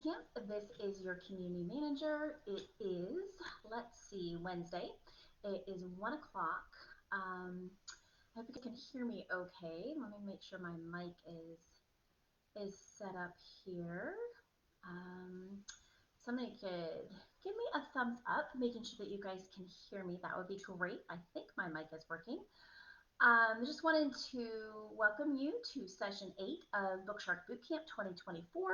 BootCamp. This is your community manager. It is, let's see, Wednesday. It is 1 o'clock. I hope you can hear me okay. Let me make sure my mic is set up here. Somebody could give me a thumbs up, making sure that you guys can hear me. That would be great. I think my mic is working. Just wanted to welcome you to session 8 of BookShark Bootcamp 2024.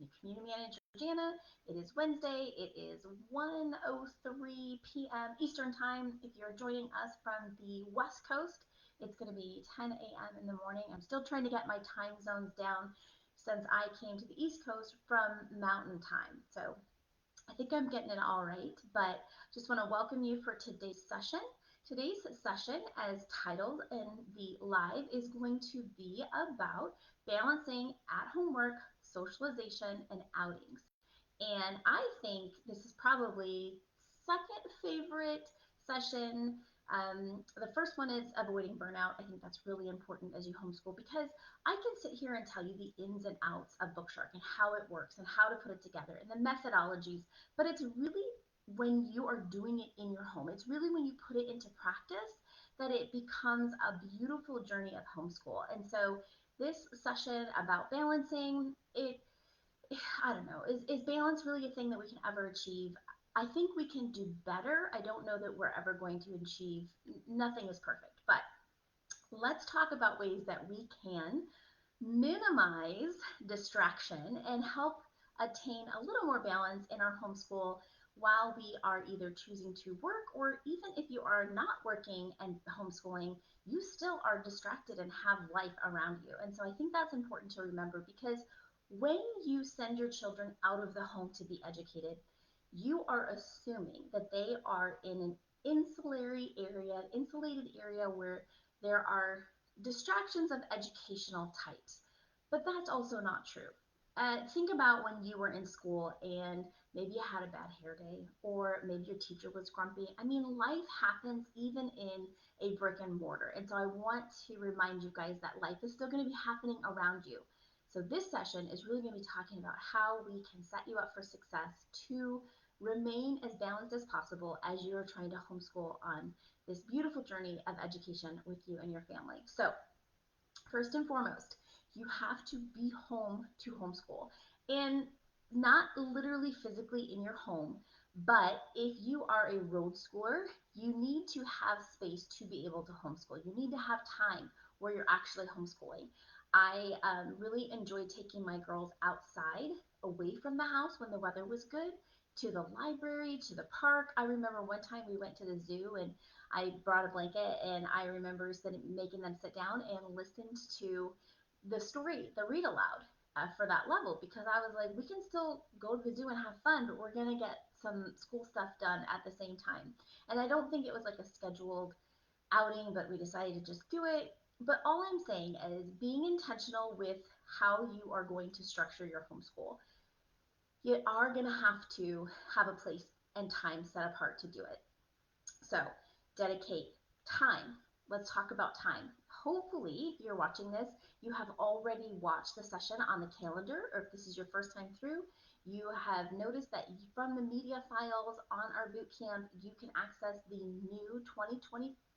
Your community manager, Jana. It is Wednesday. It is 1:03 p.m. Eastern Time. If you're joining us from the West Coast, it's going to be 10 a.m. in the morning. I'm still trying to get my time zones down since I came to the East Coast from Mountain Time. So I think I'm getting it all right, but just want to welcome you for today's session. Today's session, as titled in the live, is going to be about balancing at-home work, socialization, and outings. And I think this is probably second favorite session. The first one is avoiding burnout. I think that's really important as you homeschool because I can sit here and tell you the ins and outs of BookShark and how it works and how to put it together and the methodologies, but it's really when you are doing it in your home. It's really when you put it into practice that it becomes a beautiful journey of homeschool. And so this session about balancing it, I don't know, is balance really a thing that we can ever achieve? I think we can do better. I don't know that we're ever going to achieve, nothing is perfect, but let's talk about ways that we can minimize distraction and help attain a little more balance in our homeschool while we are either choosing to work, or even if you are not working and homeschooling, you still are distracted and have life around you. And so I think that's important to remember, because when you send your children out of the home to be educated, you are assuming that they are in an insulated area where there are distractions of educational types. But that's also not true. Think about when you were in school and maybe you had a bad hair day, or maybe your teacher was grumpy. I mean, life happens even in a brick and mortar. And so I want to remind you guys that life is still going to be happening around you. So this session is really going to be talking about how we can set you up for success to remain as balanced as possible as you're trying to homeschool on this beautiful journey of education with you and your family. So first and foremost, you have to be home to homeschool, and not literally physically in your home, but if you are a road schooler, you need to have space to be able to homeschool. You need to have time where you're actually homeschooling. I really enjoyed taking my girls outside away from the house when the weather was good, to the library, to the park. I remember one time we went to the zoo and I brought a blanket, and I remember making them sit down and listened to the story, the read aloud, for that level, because I was like, we can still go to the zoo and have fun, but we're going to get some school stuff done at the same time. And I don't think it was like a scheduled outing, but we decided to just do it. But all I'm saying is being intentional with how you are going to structure your homeschool. You are going to have a place and time set apart to do it. So dedicate time. Let's talk about time. Hopefully, if you're watching this, you have already watched the session on the calendar, or if this is your first time through, you have noticed that from the media files on our bootcamp, you can access the new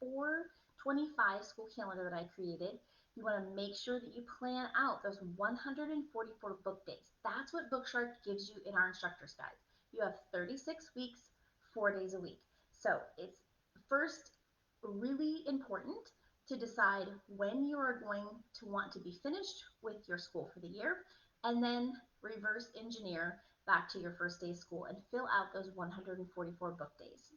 2024-25 school calendar that I created. You want to make sure that you plan out those 144 book days. That's what BookShark gives you in our instructor's guide. You have 36 weeks, 4 days a week. So it's first really important to decide when you are going to want to be finished with your school for the year, and then reverse engineer back to your first day of school and fill out those 144 book days.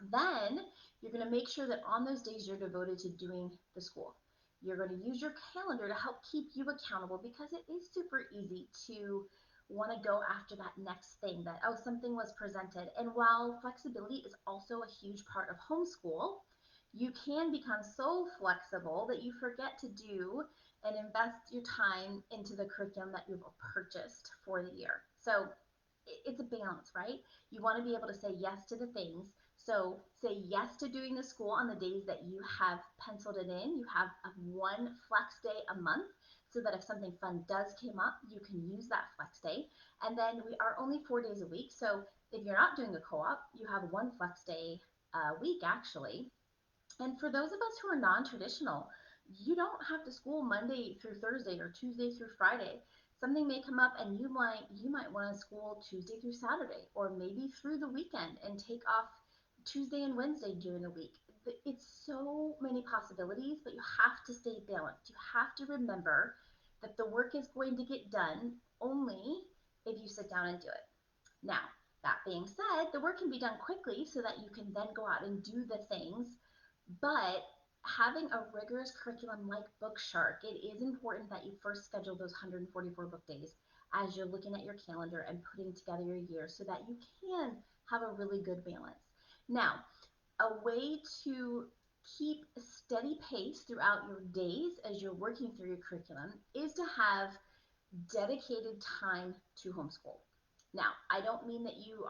Then you're going to make sure that on those days you're devoted to doing the school. You're going to use your calendar to help keep you accountable, because it is super easy to want to go after that next thing that, oh, something was presented. And while flexibility is also a huge part of homeschool, you can become so flexible that you forget to do and invest your time into the curriculum that you've purchased for the year. So it's a balance, right? You want to be able to say yes to the things. So say yes to doing the school on the days that you have penciled it in. You have one flex day a month. so that if something fun does come up, you can use that flex day. And then we are only 4 days a week. So if you're not doing a co-op, you have one flex day a week actually. And for those of us who are non-traditional, you don't have to school Monday through Thursday or Tuesday through Friday. Something may come up and you might want to school Tuesday through Saturday or maybe through the weekend and take off Tuesday and Wednesday during the week. It's so many possibilities, but you have to stay balanced. You have to remember that the work is going to get done only if you sit down and do it. Now, that being said, the work can be done quickly so that you can then go out and do the things, but having a rigorous curriculum like BookShark, it is important that you first schedule those 144 book days as you're looking at your calendar and putting together your year so that you can have a really good balance. Now, a way to keep a steady pace throughout your days as you're working through your curriculum is to have dedicated time to homeschool. Now, I don't mean that you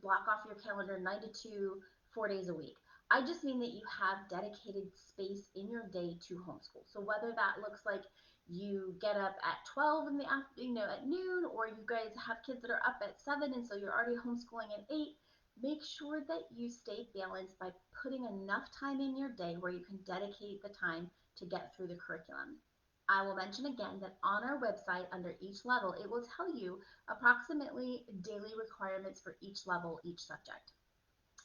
block off your calendar 9 to 2, 4 days a week. I just mean that you have dedicated space in your day to homeschool. So whether that looks like you get up at 12 in the afternoon, at noon, or you guys have kids that are up at 7 and so you're already homeschooling at 8, make sure that you stay balanced by putting enough time in your day where you can dedicate the time to get through the curriculum. I will mention again that on our website under each level, it will tell you approximately daily requirements for each level, each subject.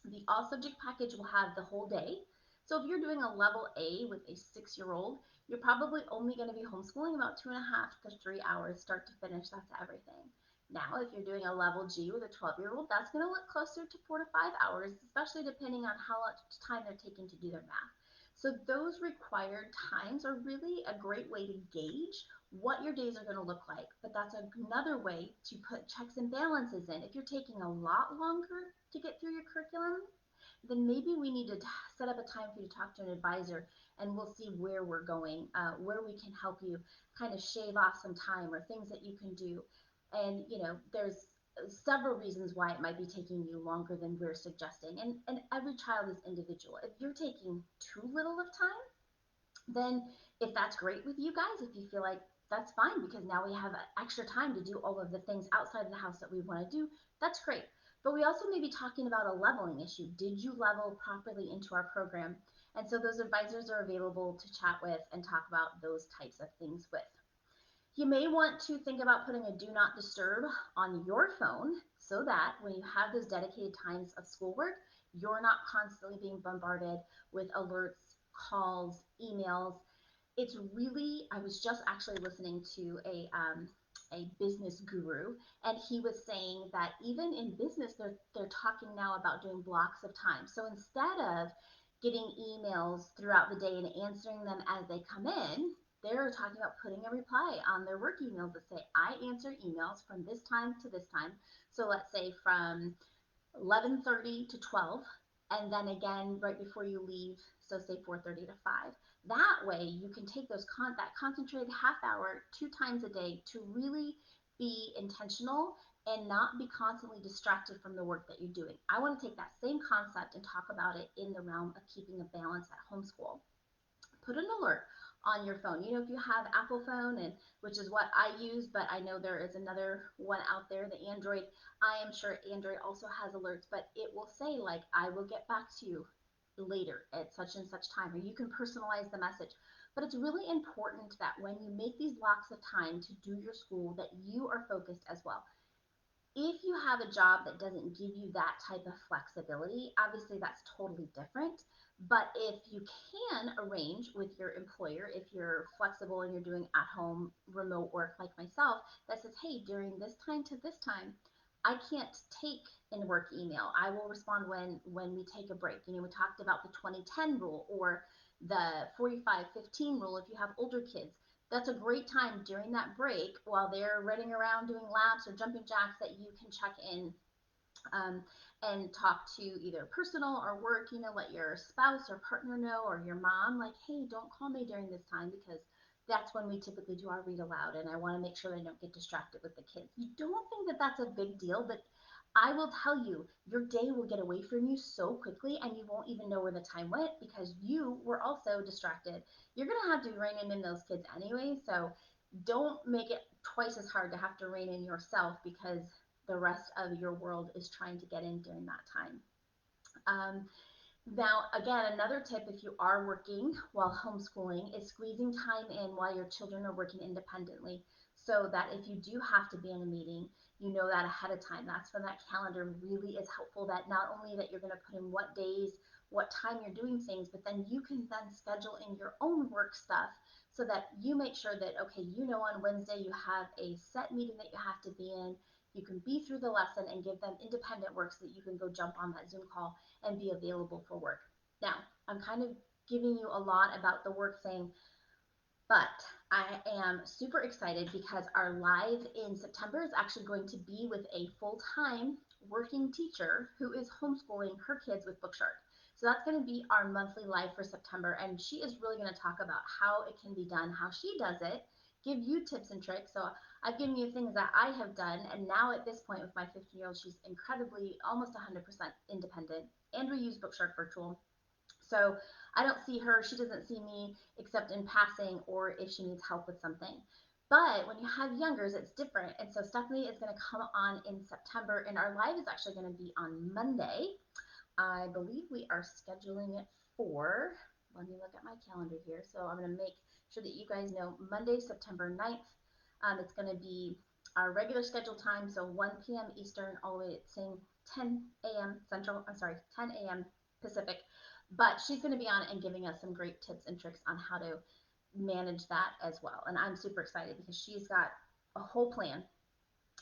The all subject package will have the whole day. So if you're doing a level A with a 6-year-old, you're probably only going to be homeschooling about 2.5 to 3 hours start to finish. That's everything. Now, if you're doing a level G with a 12-year-old, that's going to look closer to 4 to 5 hours, especially depending on how much time they're taking to do their math. So those required times are really a great way to gauge what your days are going to look like. But that's another way to put checks and balances in. If you're taking a lot longer to get through your curriculum, then maybe we need to set up a time for you to talk to an advisor and we'll see where we're going, where we can help you kind of shave off some time or things that you can do. And, there's several reasons why it might be taking you longer than we're suggesting. And every child is individual. If you're taking too little of time, then if that's great with you guys, if you feel like that's fine because now we have extra time to do all of the things outside of the house that we want to do, that's great. But we also may be talking about a leveling issue. Did you level properly into our program? And so those advisors are available to chat with and talk about those types of things with. You may want to think about putting a do not disturb on your phone so that when you have those dedicated times of schoolwork, you're not constantly being bombarded with alerts, calls, emails. It's really, I was just actually listening to a business guru, and he was saying that even in business, they're talking now about doing blocks of time. So instead of getting emails throughout the day and answering them as they come in, they're talking about putting a reply on their work emails that say, I answer emails from this time to this time. So let's say from 11:30 to 12, and then again right before you leave, so say 4:30 to 5. That way you can take that concentrated half hour 2 times a day to really be intentional and not be constantly distracted from the work that you're doing. I want to take that same concept and talk about it in the realm of keeping a balance at homeschool. Put an alert on your phone. If you have Apple phone, and which is what I use, but I know there is another one out there, the Android. I am sure Android also has alerts, but it will say like, I will get back to you later at such and such time, or you can personalize the message. But it's really important that when you make these blocks of time to do your school, that you are focused as well. If you have a job that doesn't give you that type of flexibility, obviously that's totally different. But if you can arrange with your employer, if you're flexible and you're doing at home remote work like myself, that says, hey, during this time to this time, I can't take in work email. I will respond when we take a break. We talked about the 2010 rule or the 45-15 rule if you have older kids. That's a great time during that break while they're running around doing laps or jumping jacks that you can check in, um, and talk to either personal or work. Let your spouse or partner know, or your mom, like, hey, don't call me during this time because that's when we typically do our read aloud and I want to make sure they don't get distracted with the kids. You don't think that that's a big deal, but I will tell you, your day will get away from you so quickly and you won't even know where the time went because you were also distracted. You're going to have to rein in those kids anyway. So don't make it twice as hard to have to rein in yourself because the rest of your world is trying to get in during that time. Um, Now, again, another tip if you are working while homeschooling is squeezing time in while your children are working independently so that if you do have to be in a meeting, you know that ahead of time. That's when that calendar really is helpful that not only that you're going to put in what days, what time you're doing things, but then you can then schedule in your own work stuff so that you make sure that, okay, you know, on Wednesday you have a set meeting that you have to be in. You can be through the lesson and give them independent work so that you can go jump on that Zoom call and be available for work. Now, I'm kind of giving you a lot about the work thing, but I am super excited because our live in September is actually going to be with a full time working teacher who is homeschooling her kids with BookShark. So that's going to be our monthly live for September. And she is really going to talk about how it can be done, how she does it, give you tips and tricks. So I've given you things that I have done. And now at this point with my 15-year-old, she's incredibly almost 100% independent. And we use BookShark Virtual. So I don't see her, she doesn't see me except in passing or if she needs help with something. But when you have youngers, it's different. And so Stephanie is going to come on in September, and our live is actually going to be on Monday. I believe we are scheduling it for, let me look at my calendar here. So I'm going to make sure that you guys know Monday, September 9th. It's going to be our regular scheduled time, so 1 p.m. Eastern, all the way at same 10 a.m. Central, I'm sorry, 10 a.m. Pacific. But she's going to be on and giving us some great tips and tricks on how to manage that as well. And I'm super excited because she's got a whole plan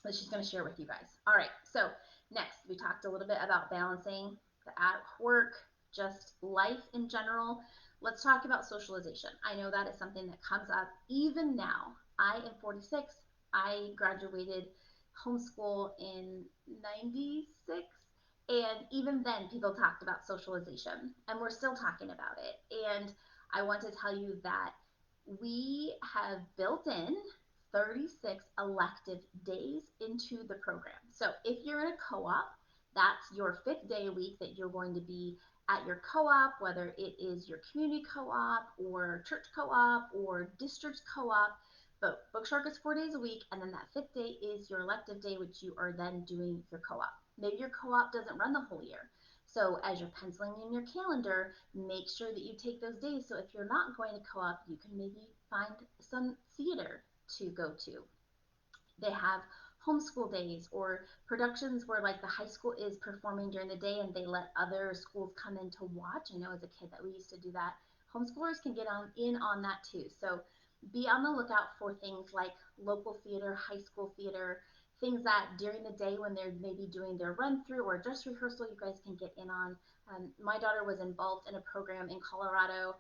that she's going to share with you guys. All right, so next we talked a little bit about balancing the at work, just life in general. Let's talk about socialization. I know that is something that comes up even now. I am 46. I graduated homeschool in 96. And even then, people talked about socialization, and we're still talking about it. And I want to tell you that we have built in 36 elective days into the program. So if you're in a co-op, that's your fifth day a week that you're going to be at your co-op, whether it is your community co-op or church co-op or district co-op. But Bookshark is 4 days a week, and then that fifth day is your elective day, which you are then doing your co-op. Maybe your co-op doesn't run the whole year. So as you're penciling in your calendar, make sure that you take those days. So if you're not going to co-op, you can maybe find some theater to go to. They have homeschool days or productions where like the high school is performing during the day and they let other schools come in to watch. I know as a kid that we used to do that. Homeschoolers can get on in on that too. So be on the lookout for things like local theater, high school theater, things that during the day when they're maybe doing their run through or dress rehearsal, you guys can get in on. My daughter was involved in a program in Colorado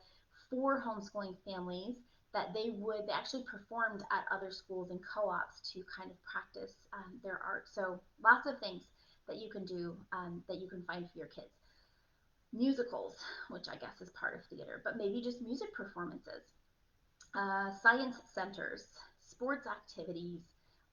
for homeschooling families that they actually performed at other schools and co-ops to kind of practice their art. So lots of things that you can do that you can find for your kids. Musicals, which I guess is part of theater, but maybe just music performances, science centers, sports activities,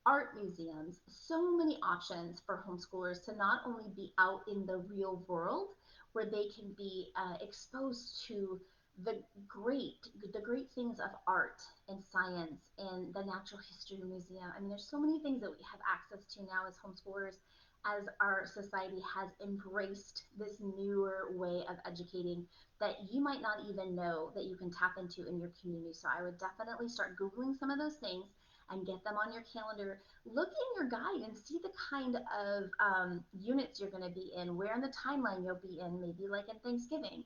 art museums, so many options for homeschoolers to not only be out in the real world where they can be exposed to the great things of art and science and the Natural History Museum. I mean, there's so many things that we have access to now as homeschoolers as our society has embraced this newer way of educating that you might not even know that you can tap into in your community. So I would definitely start Googling some of those things and get them on your calendar. Look in your guide and see the kind of units you're going to be in, where in the timeline you'll be in, maybe like in Thanksgiving.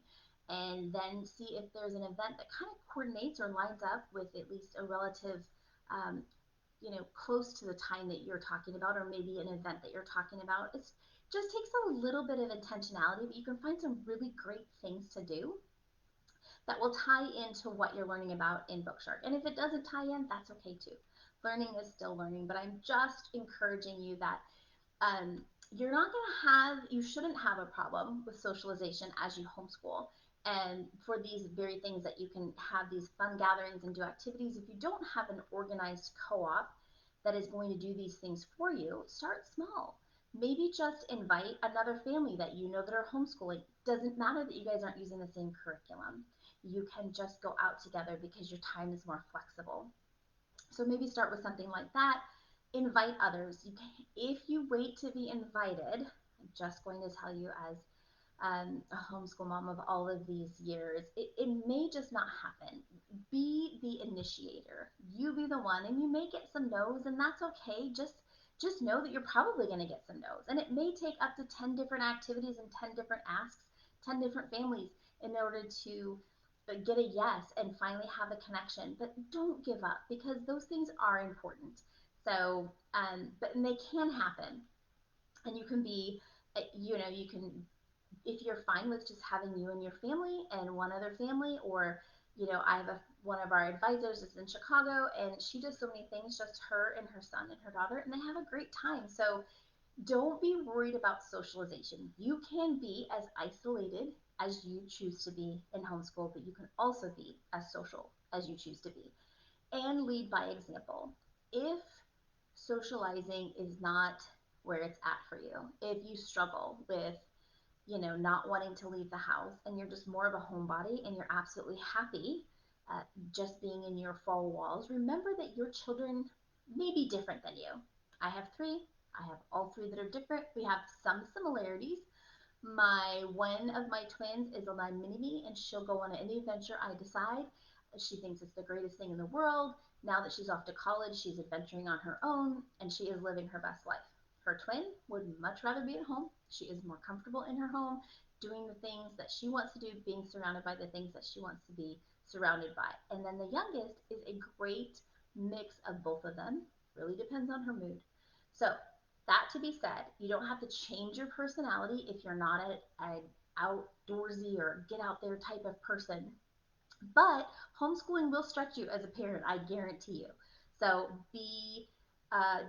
And then see if there's an event that kind of coordinates or lines up with at least a relative um, close to the time that you're talking about, or maybe an event that you're talking about. It just takes a little bit of intentionality, but you can find some really great things to do that will tie into what you're learning about in BookShark. And if it doesn't tie in, that's okay too. Learning is still learning, but I'm just encouraging you that you're not going to you shouldn't have a problem with socialization as you homeschool. And for these very things that you can have these fun gatherings and do activities, if you don't have an organized co-op that is going to do these things for you, start small. Maybe just invite another family that you know that are homeschooling. Doesn't matter that you guys aren't using the same curriculum. You can just go out together because your time is more flexible. So maybe start with something like that. Invite others. If you wait to be invited, I'm just going to tell you as a homeschool mom of all of these years, it may just not happen. Be the initiator. You be the one, and you may get some no's, and that's okay. Just know that you're probably going to get some no's, and it may take up to 10 different activities and 10 different asks, 10 different families in order to get a yes and finally have a connection. But don't give up because those things are important. So, but and they can happen, and you can be, you can, if you're fine with just having you and your family and one other family, or I have one of our advisors is in Chicago, and she does so many things, just her and her son and her daughter, and they have a great time. So don't be worried about socialization. You can be as isolated as you choose to be in homeschool, but you can also be as social as you choose to be, and lead by example. If socializing is not where it's at for you, if you struggle with not wanting to leave the house, and you're just more of a homebody and you're absolutely happy just being in your four walls, remember that your children may be different than you. I have three. I have all three that are different. We have some similarities. One of my twins is a line mini me, and she'll go on any adventure I decide. She thinks it's the greatest thing in the world. Now that she's off to college, she's adventuring on her own, and she is living her best life. Her twin would much rather be at home. She is more comfortable in her home, doing the things that she wants to do, being surrounded by the things that she wants to be surrounded by. And then the youngest is a great mix of both of them. Really depends on her mood. So that to be said, you don't have to change your personality if you're not an outdoorsy or get out there type of person. But homeschooling will stretch you as a parent, I guarantee you. So be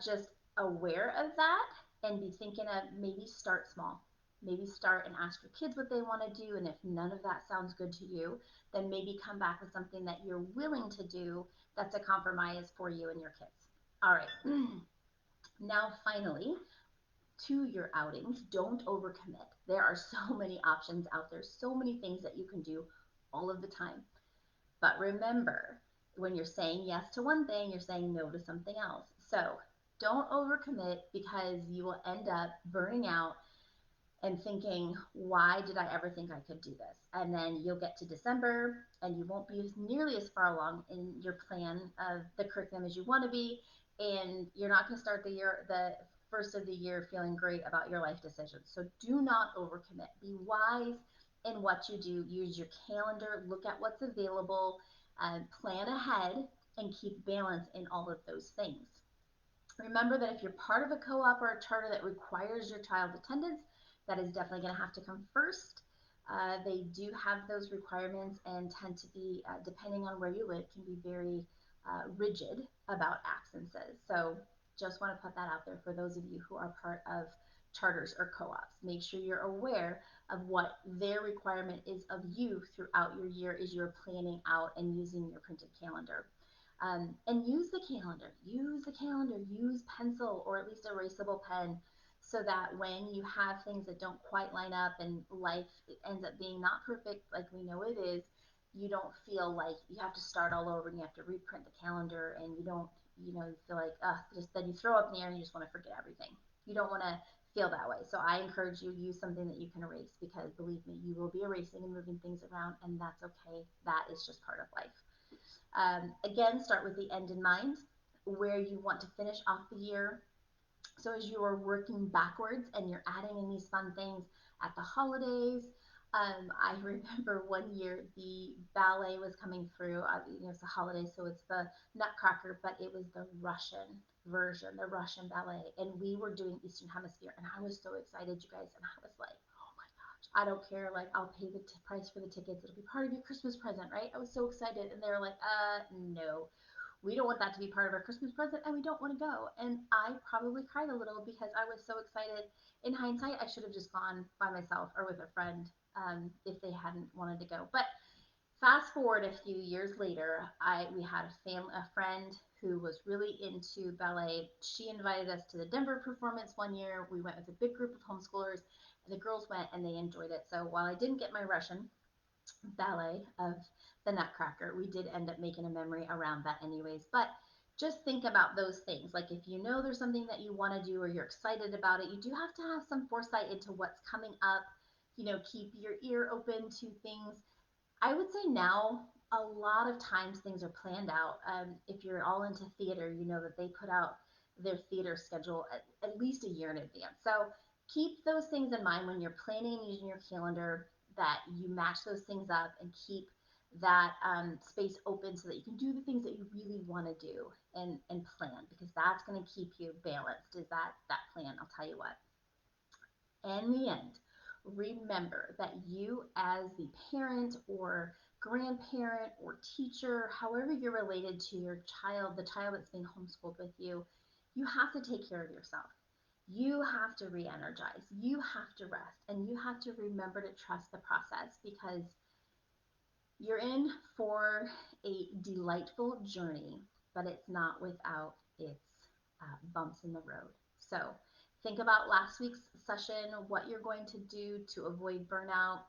just aware of that, and be thinking of maybe start small. Maybe start and ask your kids what they want to do. And if none of that sounds good to you, then maybe come back with something that you're willing to do that's a compromise for you and your kids. All right. Now, finally, to your outings, don't overcommit. There are so many options out there, so many things that you can do all of the time. But remember, when you're saying yes to one thing, you're saying no to something else. So don't overcommit, because you will end up burning out and thinking, why did I ever think I could do this? And then you'll get to December and you won't be nearly as far along in your plan of the curriculum as you want to be. And you're not going to start the first of the year, feeling great about your life decisions. So do not overcommit. Be wise in what you do. Use your calendar, look at what's available, plan ahead, and keep balance in all of those things. Remember that if you're part of a co-op or a charter that requires your child attendance, that is definitely going to have to come first. They do have those requirements and tend to be, depending on where you live, can be very rigid about absences. So just want to put that out there for those of you who are part of charters or co-ops. Make sure you're aware of what their requirement is of you throughout your year as you're planning out and using your printed calendar. And use the calendar, use pencil or at least erasable pen, so that when you have things that don't quite line up and life ends up being not perfect like we know it is, you don't feel like you have to start all over and you have to reprint the calendar, and you don't, you feel like, just then you throw up in the air and you just want to forget everything. You don't want to feel that way. So I encourage you, use something that you can erase, because believe me, you will be erasing and moving things around, and that's okay. That is just part of life. Again, start with the end in mind, where you want to finish off the year. So as you are working backwards and you're adding in these fun things at the holidays, I remember one year the ballet was coming through. It's a holiday, so it's the Nutcracker, but it was the Russian version, the Russian ballet, and we were doing Eastern Hemisphere, and I was so excited, you guys, and I was like, oh my gosh, I don't care, like I'll pay the price for the tickets. It'll be part of your Christmas present, right? I was so excited, and they were like, no, we don't want that to be part of our Christmas present, and we don't want to go. And I probably cried a little because I was so excited. In hindsight, I should have just gone by myself or with a friend, if they hadn't wanted to go. But fast forward a few years later, we had a friend who was really into ballet. She invited us to the Denver performance one year. We went with a big group of homeschoolers, and the girls went and they enjoyed it. So while I didn't get my Russian ballet of the Nutcracker, we did end up making a memory around that anyways. But just think about those things. Like if you know there's something that you want to do or you're excited about it, you do have to have some foresight into what's coming up. Keep your ear open to things. I would say now a lot of times things are planned out. If you're all into theater, you know that they put out their theater schedule at least a year in advance. So keep those things in mind when you're planning and using your calendar, that you match those things up and keep that space open so that you can do the things that you really want to do and plan, because that's going to keep you balanced, is that plan. I'll tell you what. In the end, remember that you, as the parent or grandparent or teacher, however you're related to your child, the child that's being homeschooled with you have to take care of yourself. You have to re energize, you have to rest, and you have to remember to trust the process, because you're in for a delightful journey, but it's not without its bumps in the road. So think about last week's session, what you're going to do to avoid burnout,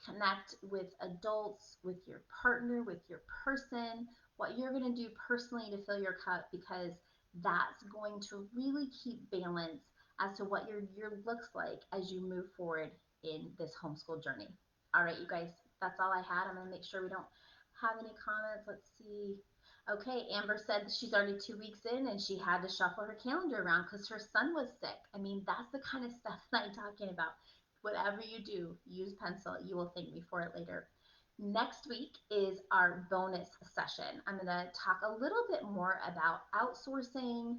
connect with adults, with your partner, with your person, what you're going to do personally to fill your cup, because that's going to really keep balance as to what your year looks like as you move forward in this homeschool journey. All right, you guys, that's all I had. I'm going to make sure we don't have any comments. Let's see. Okay, Amber said she's already 2 weeks in and she had to shuffle her calendar around because her son was sick. I mean, that's the kind of stuff that I'm talking about. Whatever you do, use pencil. You will thank me for it later. Next week is our bonus session. I'm going to talk a little bit more about outsourcing,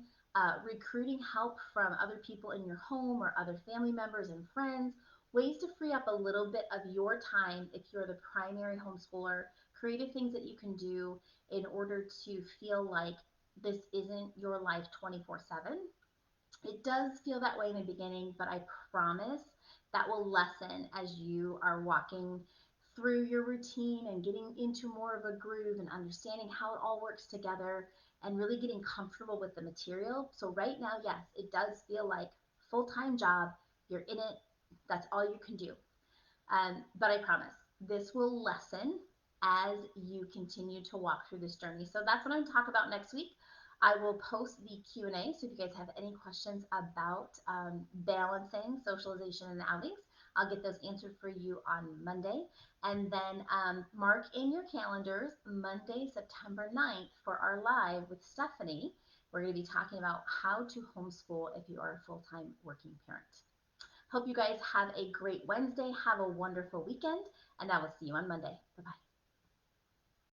recruiting help from other people in your home or other family members and friends, ways to free up a little bit of your time if you're the primary homeschooler, creative things that you can do in order to feel like this isn't your life 24/7. It does feel that way in the beginning, but I promise that will lessen as you are walking through your routine and getting into more of a groove and understanding how it all works together and really getting comfortable with the material. So right now, yes, it does feel like full-time job. You're in it. That's all you can do. But I promise this will lessen as you continue to walk through this journey. So that's what I'm going to talk about next week. I will post the Q&A, so if you guys have any questions about balancing socialization and outings, I'll get those answered for you on Monday. And then mark in your calendars Monday, September 9th for our live with Stephanie. We're going to be talking about how to homeschool if you are a full-time working parent. Hope you guys have a great Wednesday. Have a wonderful weekend, and I will see you on Monday. Bye-bye.